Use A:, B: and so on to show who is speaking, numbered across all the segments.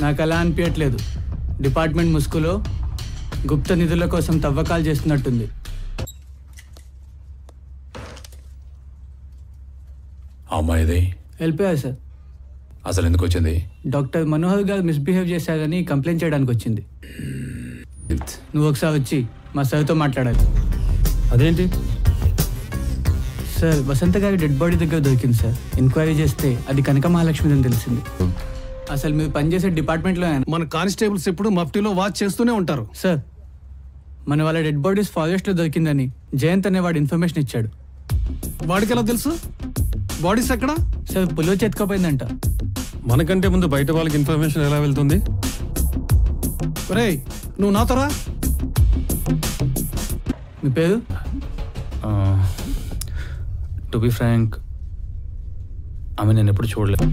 A: నాకు అలా అనిపించట్లేదు. డిపార్ట్మెంట్ ముసుగులో గుప్త నిధుల కోసం తవ్వకాలు చేస్తున్నట్టుంది.
B: అమ్మాయిది
A: వెళ్ళిపోయా సార్.
B: అసలు ఎందుకు వచ్చింది?
A: డాక్టర్ మనోహర్ గారు మిస్బిహేవ్ చేశారని కంప్లైంట్ చేయడానికి వచ్చింది. నువ్వు ఒకసారి వచ్చి మా సార్తో మాట్లాడాలి.
C: అదేంటి
A: సార్, వసంత గారి డెడ్ బాడీ దగ్గర దొరికింది సార్. ఎంక్వైరీ చేస్తే అది కనక మహాలక్ష్మిది అని తెలిసింది. అసలు మీరు పనిచేసే డిపార్ట్మెంట్లో
C: మన కానిస్టేబుల్స్ ఎప్పుడు మఫ్టీలో వాచ్ చేస్తూనే ఉంటారు.
A: సార్, మన వాళ్ళ డెడ్ బాడీస్ ఫారెస్ట్లో దొరికిందని జయంత్ అనేవాడు ఇన్ఫర్మేషన్ ఇచ్చాడు.
C: వాడికి ఎలా తెలుసు? బాడీస్ ఎక్కడా?
A: సార్, పుల్లో చేతుకపోయిందంట.
C: మనకంటే ముందు బయట వాళ్ళకి ఇన్ఫర్మేషన్ ఎలా వెళ్తుంది? రేయ్, నువ్వు నాతోరా.
A: మీ పేరు?
D: టు బి ఫ్రాంక్, ఆమె నేను ఎప్పుడు చూడలేదు.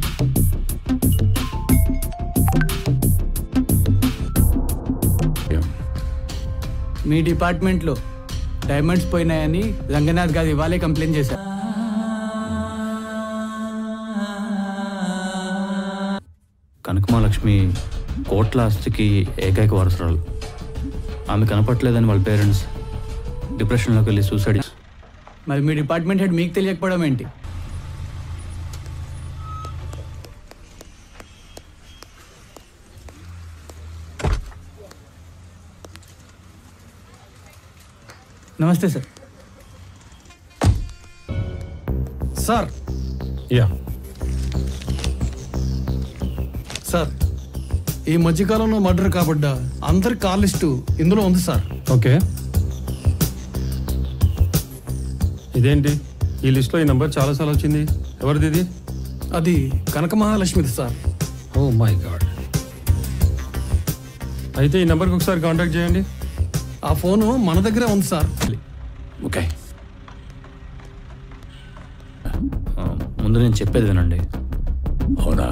A: మీ డిపార్ట్మెంట్లో డైమండ్స్ పోయినాయని రంగనాథ్ గారు ఇవాళే కంప్లైంట్ చేశారు.
D: కనకమహాలక్ష్మి కోట్ల ఆస్తికి ఏకైక వారసురాలు. ఆమె కనపట్లేదని వాళ్ళ పేరెంట్స్ డిప్రెషన్లోకి వెళ్ళి సూసైడ్.
A: మరి మీ డిపార్ట్మెంట్ హెడ్ మీకు తెలియకపోవడం ఏంటి? నమస్తే సార్.
C: సార్
B: యా
C: సార్, ఈ మధ్యకాలంలో మర్డర్ కాబడ్డ అందరి కాల్ లిస్టు ఇందులో ఉంది సార్.
E: ఓకే, ఇదేంటి ఈ లిస్ట్లో ఈ నంబర్ చాలాసార్లు వచ్చింది? ఎవరిది ఇది?
C: అది కనక మహాలక్ష్మిది సార్.
E: Oh my god. అయితే ఈ నెంబర్కి ఒకసారి కాంటాక్ట్ చేయండి.
C: ఆ ఫోను మన దగ్గరే ఉంది సార్.
B: ఓకే,
D: ముందు నేను చెప్పేది వినండి.
B: అవునా?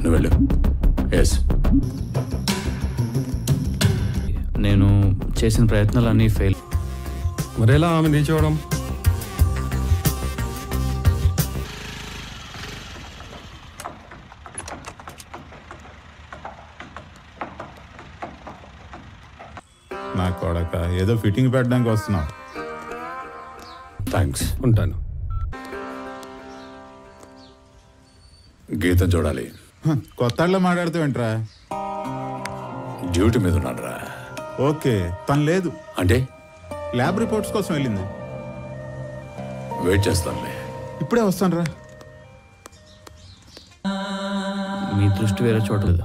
B: నువ్వు వెళ్ళు. ఎస్,
D: నేను చేసిన ప్రయత్నాలన్నీ ఫెయిల్.
E: మరేలా ఆమె రీచ్ అవ్వడం?
F: నా కొడక, ఏదో ఫిట్టింగ్ పెట్టడానికి వస్తున్నావు.
B: థ్యాంక్స్.
E: ఉంటాను.
B: గీతం చూడాలి.
F: కొత్తలో మాట్లాడుతావేంట్రా?
B: డ్యూటీ మీద ఉన్నాడు రా.
F: ఓకే, తను లేదు
B: అంటే
F: ల్యాబ్ రిపోర్ట్స్ కోసం వెళ్ళింది.
B: వెయిట్ చేస్తానులే.
F: ఇప్పుడే వస్తాను రా.
D: మీ దృష్టి వేరే చూడలేదు.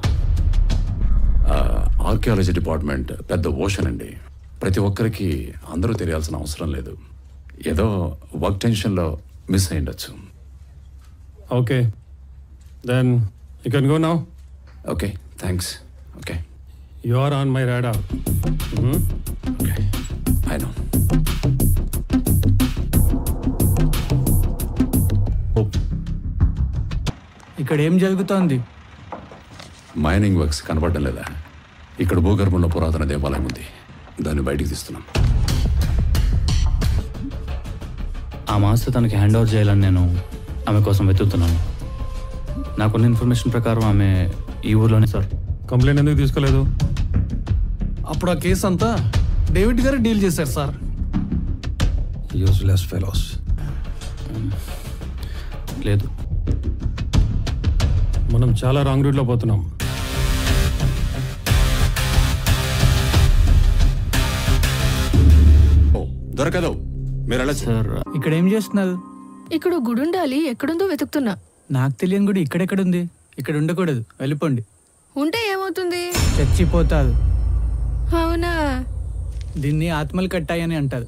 B: ఆర్కియాలజీ డిపార్ట్మెంట్ పెద్ద ఓషన్ అండి. ప్రతి ఒక్కరికి అందరూ తెలియాల్సిన అవసరం లేదు. ఏదో వర్క్ టెన్షన్లో మిస్ అయ్యిండొచ్చు.
E: Okay, then you can go now.
B: Okay, thanks. Okay,
E: you are on my radar.
B: Okay, I know.
A: ఇక్కడ ఏం జరుగుతోంది?
B: మైనింగ్ వర్క్స్ కనపడడం లేదా? ఇక్కడ భూగర్భంలో పురాతన దేవాలయం ఉంది, దాన్ని బయటికి తీస్తున్నాం.
D: ఆ మాస్టర్ తనకి హ్యాండ్ ఓవర్ చేయాలని నేను ఆమె కోసం వెతుకుతున్నాను. నాకున్న ఇన్ఫర్మేషన్ ప్రకారం ఆమె ఈ ఊర్లోనే. సార్,
E: కంప్లైంట్ ఎందుకు తీసుకోలేదు?
C: అప్పుడు ఆ కేసు అంతా డేవిడ్ గారు డీల్ చేశారు సార్.
E: Useless fellows.
D: లేదు,
E: మనం చాలా రాంగ్ రూట్లో పోతున్నాం.
B: దొరకదు, మీరు వెళ్ళచ్చు.
D: సార్
A: ఇక్కడ ఏం చేస్తున్నారు?
G: ఇక్కడ గుడి ఉండాలి, ఎక్కడుందో వెతుకుతున్నా.
A: నాకు తెలియని గుడి ఇక్కడెక్కడుంది? ఇక్కడ ఉండకూడదు, వెళ్ళిపోండి.
G: ఉంటే ఏమవుతుంది?
A: చచ్చిపోతారు.
G: అవునా?
A: దీన్ని ఆత్మలు కట్టాయని అంటారు.